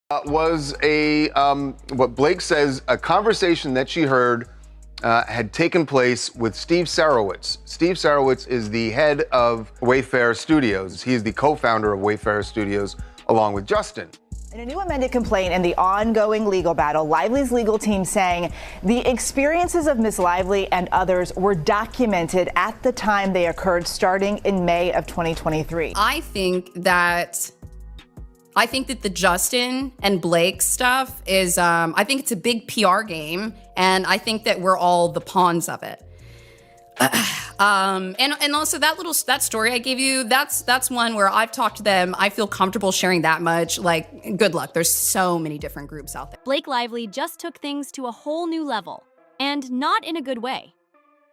Was what Blake says, a conversation that she heard had taken place with Steve Sarowitz. Steve Sarowitz is the head of Wayfair Studios. He is the co-founder of Wayfair Studios, along with Justin. In a new amended complaint in the ongoing legal battle, Lively's legal team saying the experiences of Miss Lively and others were documented at the time they occurred, starting in May of 2023. I think that the Justin and Blake stuff is, I think it's a big PR game, and I think that we're all the pawns of it. And also that story I gave you, that's one where I've talked to them. I feel comfortable sharing that much. Like, good luck. There's so many different groups out there. Blake Lively just took things to a whole new level, and not in a good way.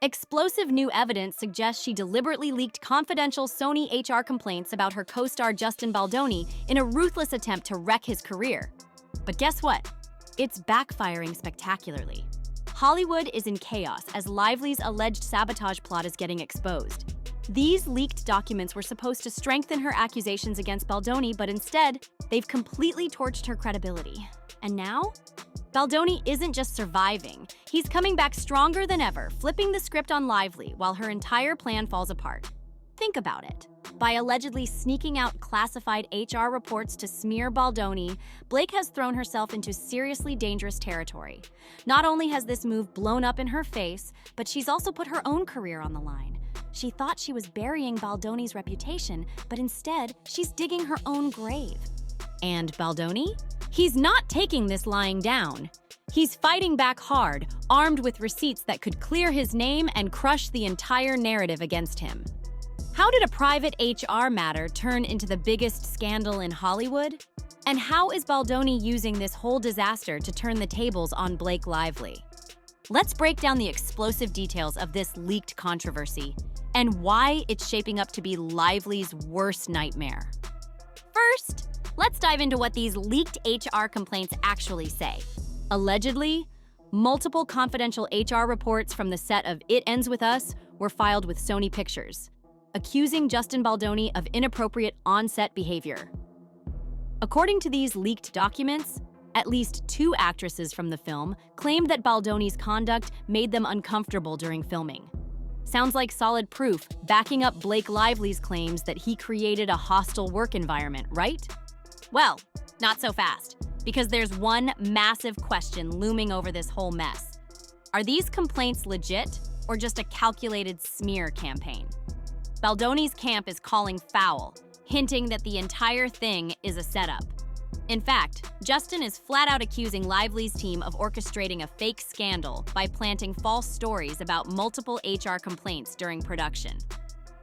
Explosive new evidence suggests she deliberately leaked confidential Sony HR complaints about her co-star Justin Baldoni in a ruthless attempt to wreck his career. But guess what? It's backfiring spectacularly. Hollywood is in chaos as Lively's alleged sabotage plot is getting exposed. These leaked documents were supposed to strengthen her accusations against Baldoni, but instead, they've completely torched her credibility. And now? Baldoni isn't just surviving, he's coming back stronger than ever, flipping the script on Lively while her entire plan falls apart. Think about it. By allegedly sneaking out classified HR reports to smear Baldoni, Blake has thrown herself into seriously dangerous territory. Not only has this move blown up in her face, but she's also put her own career on the line. She thought she was burying Baldoni's reputation, but instead, she's digging her own grave. And Baldoni? He's not taking this lying down. He's fighting back hard, armed with receipts that could clear his name and crush the entire narrative against him. How did a private HR matter turn into the biggest scandal in Hollywood? And how is Baldoni using this whole disaster to turn the tables on Blake Lively? Let's break down the explosive details of this leaked controversy and why it's shaping up to be Lively's worst nightmare. First, let's dive into what these leaked HR complaints actually say. Allegedly, multiple confidential HR reports from the set of It Ends With Us were filed with Sony Pictures, accusing Justin Baldoni of inappropriate on-set behavior. According to these leaked documents, at least 2 actresses from the film claimed that Baldoni's conduct made them uncomfortable during filming. Sounds like solid proof backing up Blake Lively's claims that he created a hostile work environment, right? Well, not so fast, because there's one massive question looming over this whole mess. Are these complaints legit or just a calculated smear campaign? Baldoni's camp is calling foul, hinting that the entire thing is a setup. In fact, Justin is flat out accusing Lively's team of orchestrating a fake scandal by planting false stories about multiple HR complaints during production.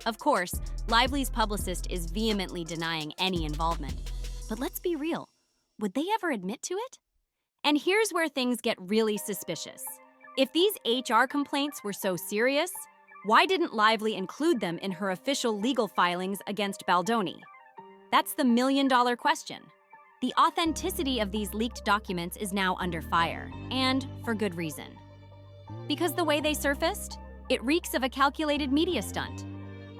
Of course, Lively's publicist is vehemently denying any involvement. But let's be real, would they ever admit to it? And here's where things get really suspicious. If these HR complaints were so serious, why didn't Lively include them in her official legal filings against Baldoni? That's the million-dollar question. The authenticity of these leaked documents is now under fire, and for good reason. Because the way they surfaced, it reeks of a calculated media stunt.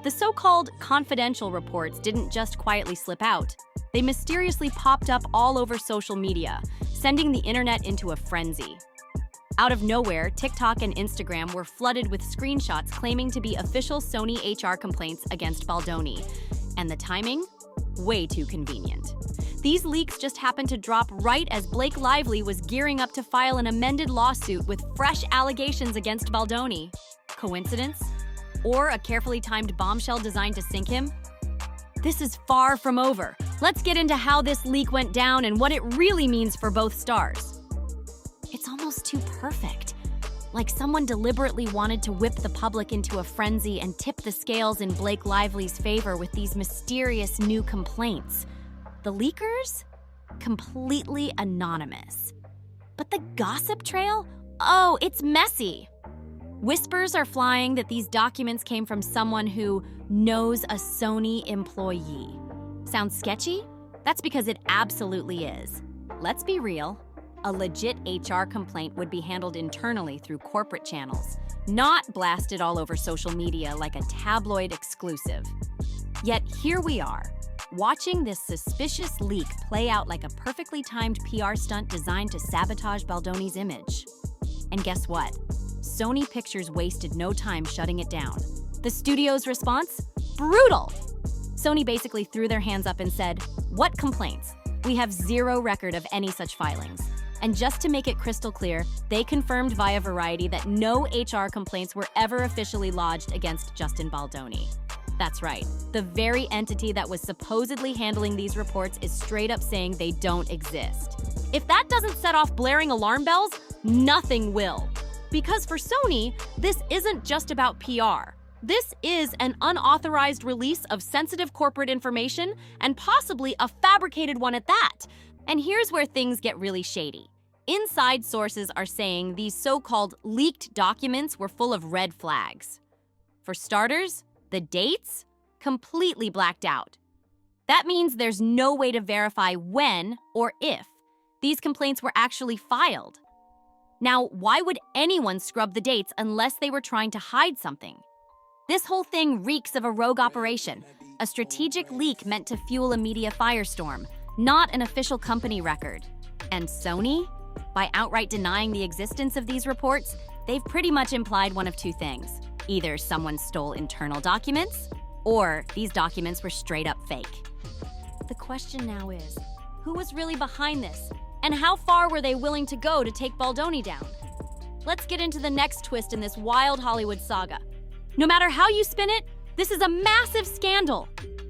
The so-called confidential reports didn't just quietly slip out. They mysteriously popped up all over social media, sending the internet into a frenzy. Out of nowhere, TikTok and Instagram were flooded with screenshots claiming to be official Sony HR complaints against Baldoni. And the timing? Way too convenient. These leaks just happened to drop right as Blake Lively was gearing up to file an amended lawsuit with fresh allegations against Baldoni. Coincidence? Or a carefully timed bombshell designed to sink him? This is far from over. Let's get into how this leak went down and what it really means for both stars. It's almost too perfect. Like someone deliberately wanted to whip the public into a frenzy and tip the scales in Blake Lively's favor with these mysterious new complaints. The leakers? Completely anonymous. But the gossip trail? Oh, it's messy. Whispers are flying that these documents came from someone who knows a Sony employee. Sounds sketchy? That's because it absolutely is. Let's be real. A legit HR complaint would be handled internally through corporate channels, not blasted all over social media like a tabloid exclusive. Yet here we are. watching this suspicious leak play out like a perfectly timed PR stunt designed to sabotage Baldoni's image. And guess what? Sony Pictures wasted no time shutting it down. The studio's response? Brutal! Sony basically threw their hands up and said, "What complaints? We have zero record of any such filings." And just to make it crystal clear, they confirmed via Variety that no HR complaints were ever officially lodged against Justin Baldoni. That's right, the very entity that was supposedly handling these reports is straight up saying they don't exist. If that doesn't set off blaring alarm bells, nothing will. Because for Sony, this isn't just about PR. This is an unauthorized release of sensitive corporate information, and possibly a fabricated one at that. And here's where things get really shady. Inside sources are saying these so-called leaked documents were full of red flags. For starters, the dates? Completely blacked out. That means there's no way to verify when or if these complaints were actually filed. Now, why would anyone scrub the dates unless they were trying to hide something? This whole thing reeks of a rogue operation, a strategic leak meant to fuel a media firestorm, not an official company record. And Sony? By outright denying the existence of these reports, they've pretty much implied one of two things. Either someone stole internal documents, or these documents were straight up fake. The question now is, who was really behind this? And how far were they willing to go to take Baldoni down? Let's get into the next twist in this wild Hollywood saga. No matter how you spin it, this is a massive scandal.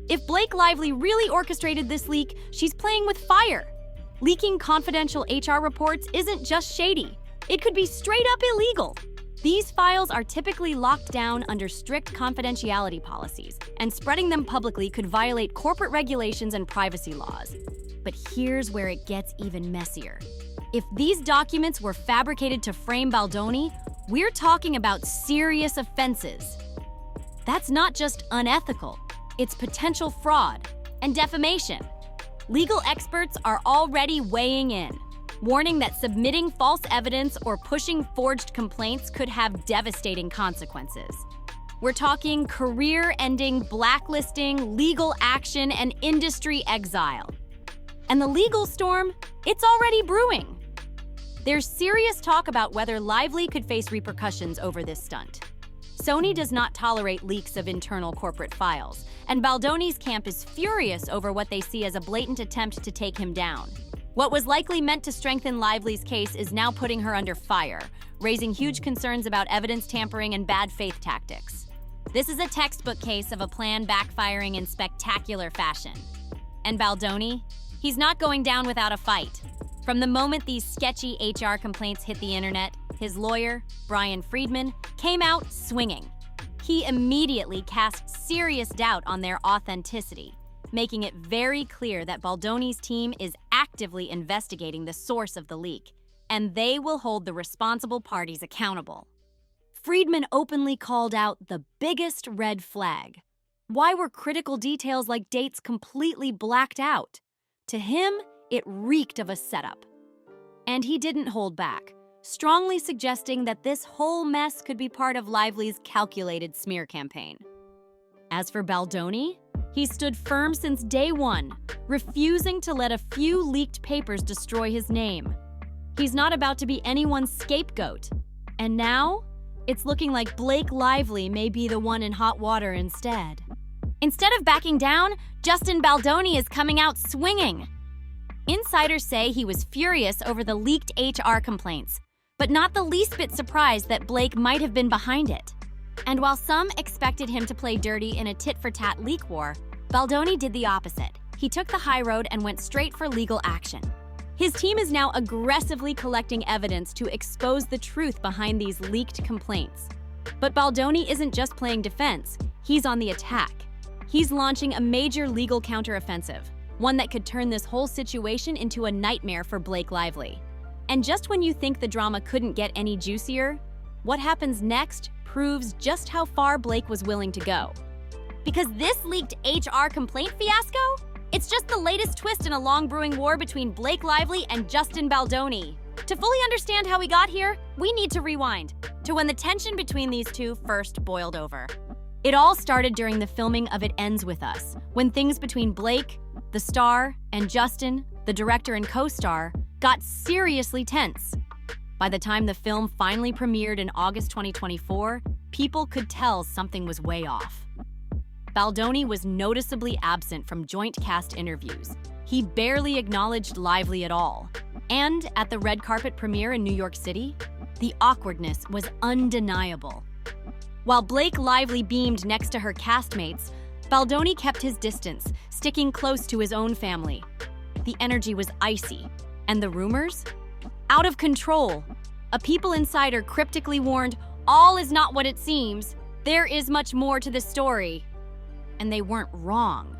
If Blake Lively really orchestrated this leak, she's playing with fire. Leaking confidential HR reports isn't just shady. It could be straight up illegal. These files are typically locked down under strict confidentiality policies, and spreading them publicly could violate corporate regulations and privacy laws. But here's where it gets even messier. If these documents were fabricated to frame Baldoni, we're talking about serious offenses. That's not just unethical, it's potential fraud and defamation. Legal experts are already weighing in, warning that submitting false evidence or pushing forged complaints could have devastating consequences. We're talking career-ending blacklisting, legal action, and industry exile. And the legal storm, it's already brewing. There's serious talk about whether Lively could face repercussions over this stunt. Sony does not tolerate leaks of internal corporate files, and Baldoni's camp is furious over what they see as a blatant attempt to take him down. What was likely meant to strengthen Lively's case is now putting her under fire, raising huge concerns about evidence tampering and bad faith tactics. This is a textbook case of a plan backfiring in spectacular fashion. And Baldoni? He's not going down without a fight. From the moment these sketchy HR complaints hit the internet, his lawyer, Brian Friedman, came out swinging. He immediately cast serious doubt on their authenticity, making it very clear that Baldoni's team is actively investigating the source of the leak, and they will hold the responsible parties accountable. Friedman openly called out the biggest red flag. Why were critical details like dates completely blacked out? To him, it reeked of a setup. And he didn't hold back, strongly suggesting that this whole mess could be part of Lively's calculated smear campaign. As for Baldoni, he stood firm since day one, refusing to let a few leaked papers destroy his name. He's not about to be anyone's scapegoat. And now, it's looking like Blake Lively may be the one in hot water instead. Instead of backing down, Justin Baldoni is coming out swinging. Insiders say he was furious over the leaked HR complaints, but not the least bit surprised that Blake might have been behind it. And while some expected him to play dirty in a tit-for-tat leak war, Baldoni did the opposite. He took the high road and went straight for legal action. His team is now aggressively collecting evidence to expose the truth behind these leaked complaints. But Baldoni isn't just playing defense, he's on the attack. He's launching a major legal counteroffensive, one that could turn this whole situation into a nightmare for Blake Lively. And just when you think the drama couldn't get any juicier, what happens next proves just how far Blake was willing to go. Because this leaked HR complaint fiasco? It's just the latest twist in a long brewing war between Blake Lively and Justin Baldoni. To fully understand how we got here, we need to rewind to when the tension between these two first boiled over. It all started during the filming of It Ends With Us, when things between Blake, the star, and Justin, the director and co-star, got seriously tense. By the time the film finally premiered in August 2024, people could tell something was way off. Baldoni was noticeably absent from joint cast interviews. He barely acknowledged Lively at all. And at the red carpet premiere in New York City, the awkwardness was undeniable. While Blake Lively beamed next to her castmates, Baldoni kept his distance, sticking close to his own family. The energy was icy, and the rumors? Out of control. A People insider cryptically warned, "All is not what it seems. There is much more to the story." And they weren't wrong,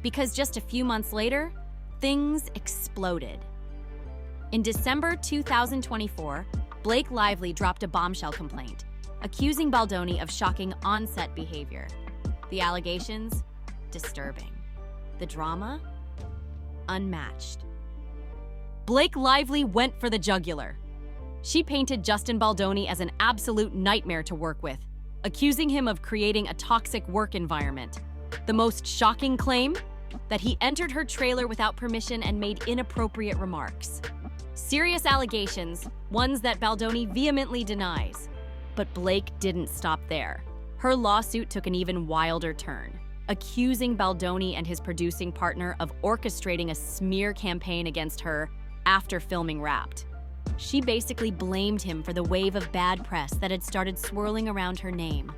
because just a few months later, things exploded. In December 2024, Blake Lively dropped a bombshell complaint, accusing Baldoni of shocking on-set behavior. The allegations? Disturbing. The drama? Unmatched. Blake Lively went for the jugular. She painted Justin Baldoni as an absolute nightmare to work with, accusing him of creating a toxic work environment. The most shocking claim? That he entered her trailer without permission and made inappropriate remarks. Serious allegations, ones that Baldoni vehemently denies. But Blake didn't stop there. Her lawsuit took an even wilder turn, accusing Baldoni and his producing partner of orchestrating a smear campaign against her after filming Wrapped. She basically blamed him for the wave of bad press that had started swirling around her name.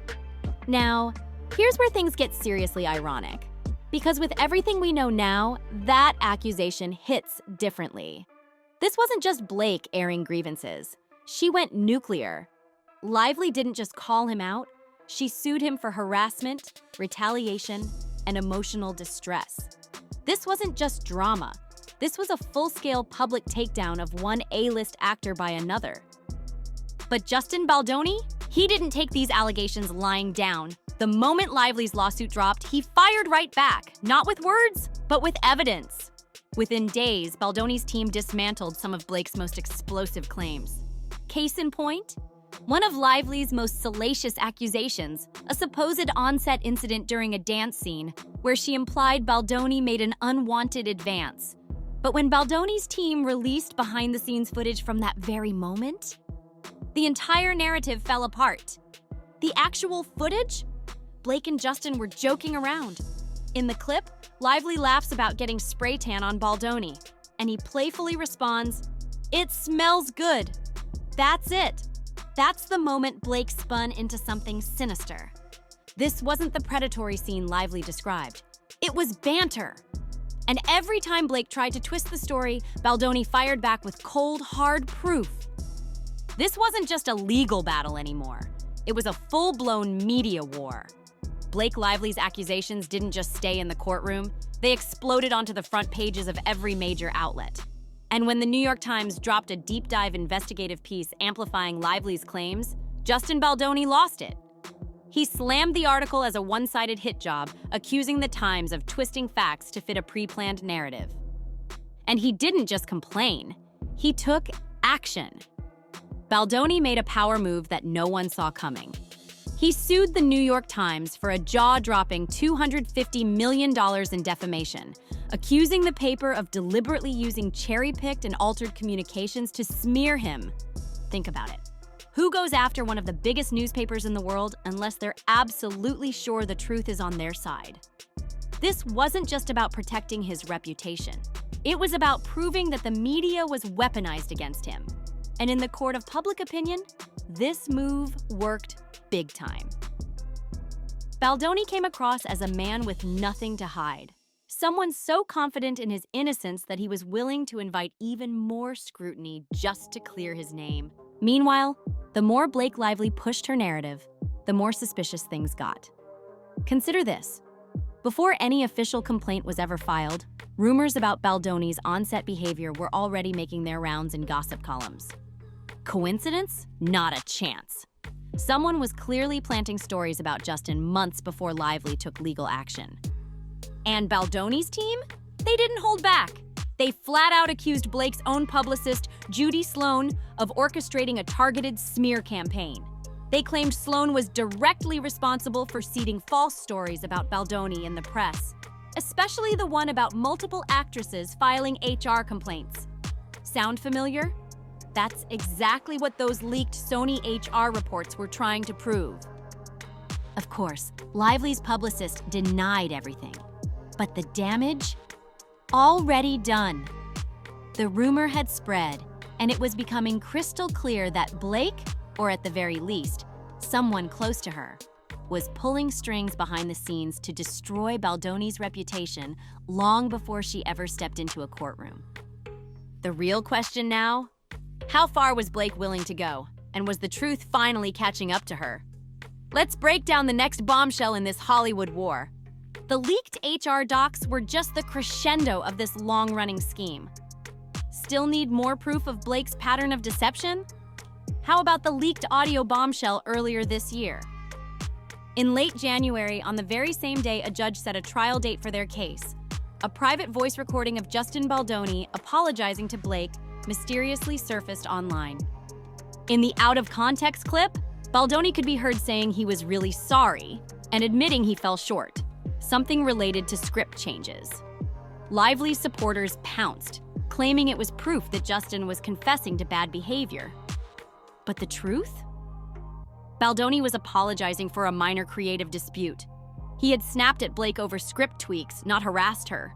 Now, here's where things get seriously ironic. Because with everything we know now, that accusation hits differently. This wasn't just Blake airing grievances. She went nuclear. Lively didn't just call him out, she sued him for harassment, retaliation, and emotional distress. This wasn't just drama. This was a full-scale public takedown of one A-list actor by another. But Justin Baldoni? He didn't take these allegations lying down. The moment Lively's lawsuit dropped, he fired right back, not with words, but with evidence. Within days, Baldoni's team dismantled some of Blake's most explosive claims. Case in point? One of Lively's most salacious accusations, a supposed on-set incident during a dance scene where she implied Baldoni made an unwanted advance. But when Baldoni's team released behind-the-scenes footage from that very moment, the entire narrative fell apart. The actual footage? Blake and Justin were joking around. In the clip, Lively laughs about getting spray tan on Baldoni, and he playfully responds, "It smells good." That's it. That's the moment Blake spun into something sinister. This wasn't the predatory scene Lively described. It was banter. And every time Blake tried to twist the story, Baldoni fired back with cold, hard proof. This wasn't just a legal battle anymore. It was a full-blown media war. Blake Lively's accusations didn't just stay in the courtroom, they exploded onto the front pages of every major outlet. And when the New York Times dropped a deep-dive investigative piece amplifying Lively's claims, Justin Baldoni lost it. He slammed the article as a one-sided hit job, accusing the Times of twisting facts to fit a pre-planned narrative. And he didn't just complain, he took action. Baldoni made a power move that no one saw coming. He sued the New York Times for a jaw-dropping $250 million in defamation, accusing the paper of deliberately using cherry-picked and altered communications to smear him. Think about it. Who goes after one of the biggest newspapers in the world unless they're absolutely sure the truth is on their side? This wasn't just about protecting his reputation. It was about proving that the media was weaponized against him. And in the court of public opinion, this move worked big time. Baldoni came across as a man with nothing to hide. Someone so confident in his innocence that he was willing to invite even more scrutiny just to clear his name. Meanwhile, the more Blake Lively pushed her narrative, the more suspicious things got. Consider this. Before any official complaint was ever filed, rumors about Baldoni's on-set behavior were already making their rounds in gossip columns. Coincidence? Not a chance. Someone was clearly planting stories about Justin months before Lively took legal action. And Baldoni's team? They didn't hold back. They flat out accused Blake's own publicist, Judy Sloan, of orchestrating a targeted smear campaign. They claimed Sloan was directly responsible for seeding false stories about Baldoni in the press, especially the one about multiple actresses filing HR complaints. Sound familiar? That's exactly what those leaked Sony HR reports were trying to prove. Of course, Lively's publicist denied everything, but the damage? Already done. The rumor had spread, and it was becoming crystal clear that Blake, or at the very least, someone close to her, was pulling strings behind the scenes to destroy Baldoni's reputation long before she ever stepped into a courtroom. The real question now? How far was Blake willing to go, and was the truth finally catching up to her? Let's break down the next bombshell in this Hollywood war. The leaked HR docs were just the crescendo of this long-running scheme. Still need more proof of Blake's pattern of deception? How about the leaked audio bombshell earlier this year? In late January, on the very same day a judge set a trial date for their case, a private voice recording of Justin Baldoni apologizing to Blake mysteriously surfaced online. In the out-of-context clip, Baldoni could be heard saying he was really sorry and admitting he fell short, something related to script changes. Lively's supporters pounced, claiming it was proof that Justin was confessing to bad behavior. But the truth? Baldoni was apologizing for a minor creative dispute. He had snapped at Blake over script tweaks, not harassed her.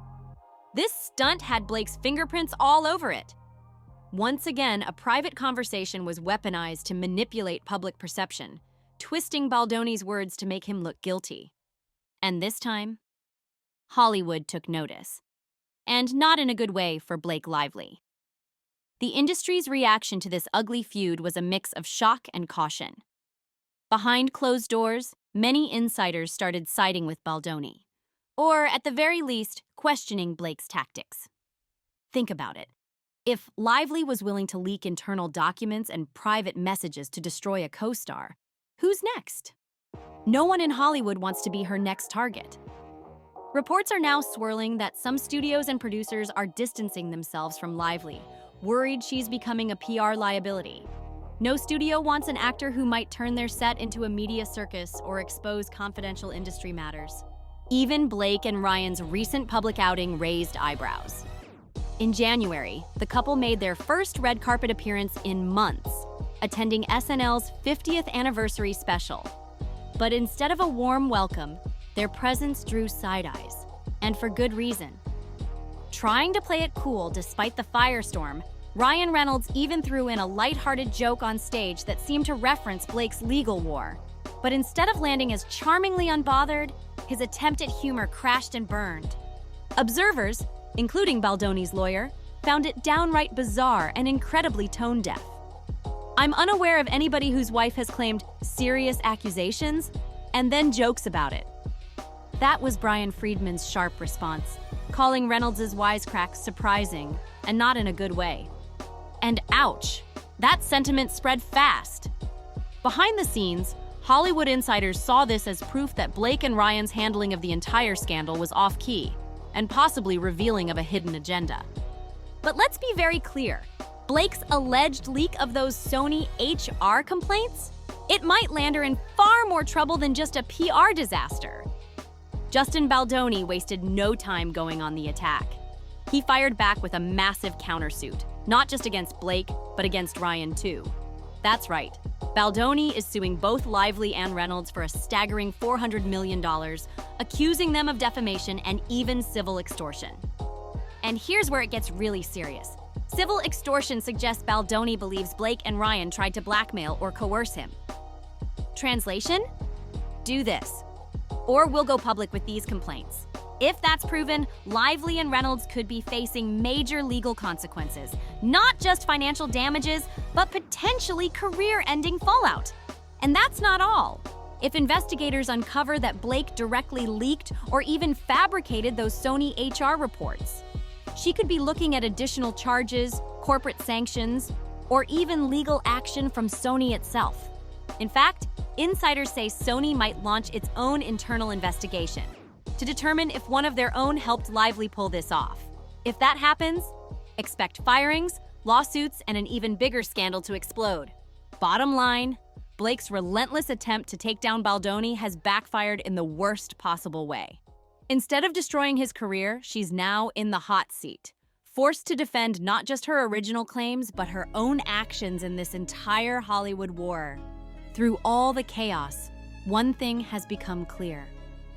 This stunt had Blake's fingerprints all over it. Once again, a private conversation was weaponized to manipulate public perception, twisting Baldoni's words to make him look guilty. And this time, Hollywood took notice. And not in a good way for Blake Lively. The industry's reaction to this ugly feud was a mix of shock and caution. Behind closed doors, many insiders started siding with Baldoni, or at the very least, questioning Blake's tactics. Think about it. If Lively was willing to leak internal documents and private messages to destroy a co-star, who's next? No one in Hollywood wants to be her next target. Reports are now swirling that some studios and producers are distancing themselves from Lively, worried she's becoming a PR liability. No studio wants an actor who might turn their set into a media circus or expose confidential industry matters. Even Blake and Ryan's recent public outing raised eyebrows. In January, the couple made their first red carpet appearance in months, attending SNL's 50th anniversary special. But instead of a warm welcome, their presence drew side eyes, and for good reason. Trying to play it cool despite the firestorm, Ryan Reynolds even threw in a lighthearted joke on stage that seemed to reference Blake's legal war. But instead of landing as charmingly unbothered, his attempt at humor crashed and burned. Observers, including Baldoni's lawyer, found it downright bizarre and incredibly tone-deaf. I'm unaware of anybody whose wife has claimed serious accusations and then jokes about it. That was Brian Friedman's sharp response, calling Reynolds' wisecracks surprising and not in a good way. And ouch, that sentiment spread fast. Behind the scenes, Hollywood insiders saw this as proof that Blake and Ryan's handling of the entire scandal was off-key and possibly revealing of a hidden agenda. But let's be very clear. Blake's alleged leak of those Sony HR complaints? It might land her in far more trouble than just a PR disaster. Justin Baldoni wasted no time going on the attack. He fired back with a massive countersuit, not just against Blake, but against Ryan too. That's right. Baldoni is suing both Lively and Reynolds for a staggering $400 million, accusing them of defamation and even civil extortion. And here's where it gets really serious. Civil extortion suggests Baldoni believes Blake and Ryan tried to blackmail or coerce him. Translation? Do this, or we'll go public with these complaints. If that's proven, Lively and Reynolds could be facing major legal consequences, not just financial damages, but potentially career-ending fallout. And that's not all. If investigators uncover that Blake directly leaked or even fabricated those Sony HR reports, she could be looking at additional charges, corporate sanctions, or even legal action from Sony itself. In fact, insiders say Sony might launch its own internal investigation to determine if one of their own helped Lively pull this off. If that happens, expect firings, lawsuits, and an even bigger scandal to explode. Bottom line, Blake's relentless attempt to take down Baldoni has backfired in the worst possible way. Instead of destroying his career, she's now in the hot seat, forced to defend not just her original claims, but her own actions in this entire Hollywood war. Through all the chaos, one thing has become clear.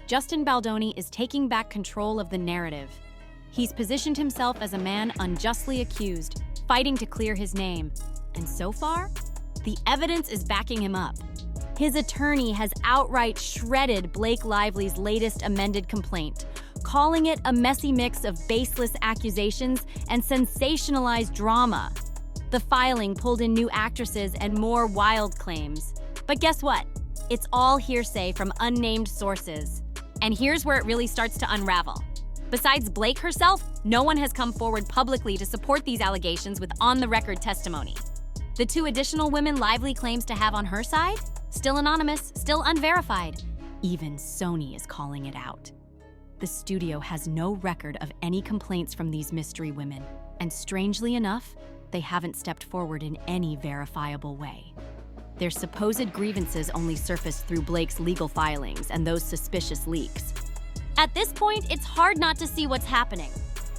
Justin Baldoni is taking back control of the narrative. He's positioned himself as a man unjustly accused, fighting to clear his name. And so far, the evidence is backing him up. His attorney has outright shredded Blake Lively's latest amended complaint, calling it a messy mix of baseless accusations and sensationalized drama. The filing pulled in new actresses and more wild claims. But guess what? It's all hearsay from unnamed sources. And here's where it really starts to unravel. Besides Blake herself, no one has come forward publicly to support these allegations with on-the-record testimony. The two additional women Lively claims to have on her side? Still anonymous, still unverified. Even Sony is calling it out. The studio has no record of any complaints from these mystery women, and strangely enough, they haven't stepped forward in any verifiable way. Their supposed grievances only surfaced through Blake's legal filings and those suspicious leaks. At this point, it's hard not to see what's happening.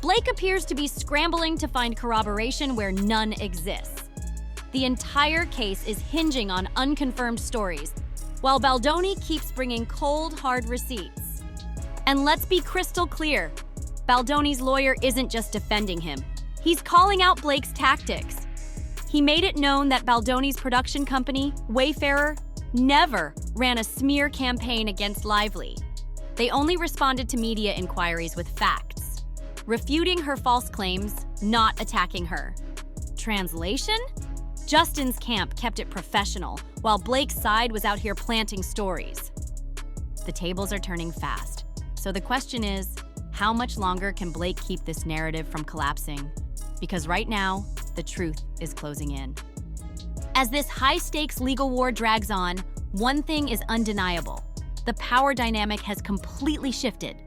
Blake appears to be scrambling to find corroboration where none exists. The entire case is hinging on unconfirmed stories, while Baldoni keeps bringing cold, hard receipts. And let's be crystal clear, Baldoni's lawyer isn't just defending him. He's calling out Blake's tactics. He made it known that Baldoni's production company, Wayfarer, never ran a smear campaign against Lively. They only responded to media inquiries with facts, refuting her false claims, not attacking her. Translation? Justin's camp kept it professional, while Blake's side was out here planting stories. The tables are turning fast, so the question is, how much longer can Blake keep this narrative from collapsing? Because right now, the truth is closing in. As this high-stakes legal war drags on, one thing is undeniable. The power dynamic has completely shifted.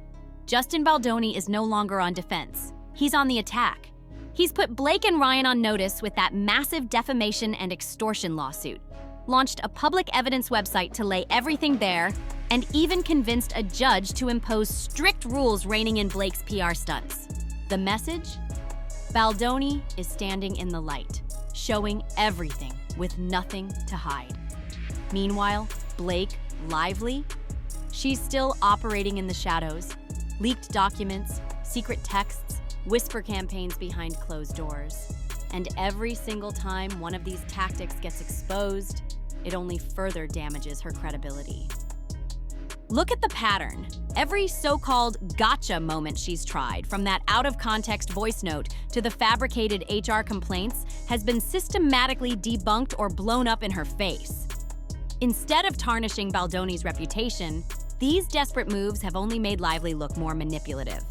Justin Baldoni is no longer on defense. He's on the attack. He's put Blake and Ryan on notice with that massive defamation and extortion lawsuit, launched a public evidence website to lay everything bare, and even convinced a judge to impose strict rules reining in Blake's PR stunts. The message? Baldoni is standing in the light, showing everything with nothing to hide. Meanwhile, Blake, Lively, she's still operating in the shadows. Leaked documents, secret texts, whisper campaigns behind closed doors. And every single time one of these tactics gets exposed, it only further damages her credibility. Look at the pattern. Every so-called gotcha moment she's tried, from that out-of-context voice note to the fabricated HR complaints, has been systematically debunked or blown up in her face. Instead of tarnishing Baldoni's reputation, these desperate moves have only made Lively look more manipulative.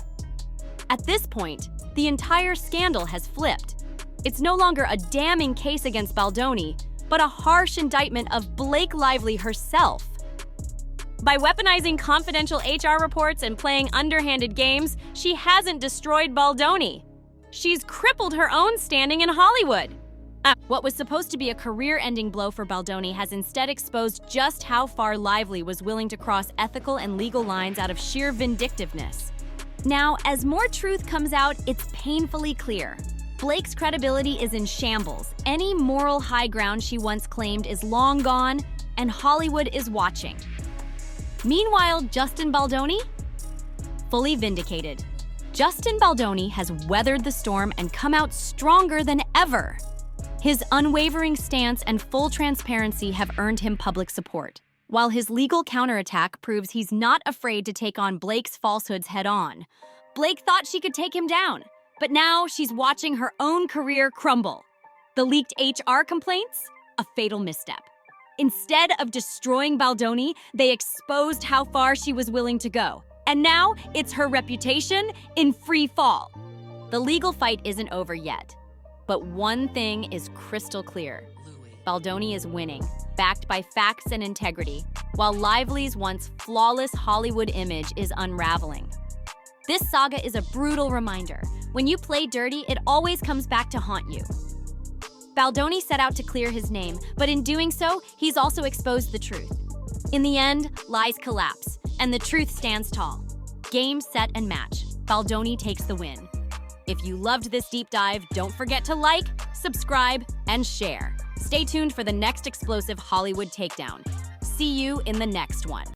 At this point, the entire scandal has flipped. It's no longer a damning case against Baldoni, but a harsh indictment of Blake Lively herself. By weaponizing confidential HR reports and playing underhanded games, she hasn't destroyed Baldoni. She's crippled her own standing in Hollywood. What was supposed to be a career-ending blow for Baldoni has instead exposed just how far Lively was willing to cross ethical and legal lines out of sheer vindictiveness. Now, as more truth comes out, it's painfully clear. Blake's credibility is in shambles. Any moral high ground she once claimed is long gone, and Hollywood is watching. Meanwhile, Justin Baldoni? Fully vindicated. Justin Baldoni has weathered the storm and come out stronger than ever. His unwavering stance and full transparency have earned him public support, while his legal counterattack proves he's not afraid to take on Blake's falsehoods head-on. Blake thought she could take him down, but now she's watching her own career crumble. The leaked HR complaints? A fatal misstep. Instead of destroying Baldoni, they exposed how far she was willing to go. And now, it's her reputation in free fall. The legal fight isn't over yet. But one thing is crystal clear. Baldoni is winning, backed by facts and integrity, while Lively's once flawless Hollywood image is unraveling. This saga is a brutal reminder. When you play dirty, it always comes back to haunt you. Baldoni set out to clear his name, but in doing so, he's also exposed the truth. In the end, lies collapse, and the truth stands tall. Game, set, and match. Baldoni takes the win. If you loved this deep dive, don't forget to like, subscribe, and share. Stay tuned for the next explosive Hollywood takedown. See you in the next one.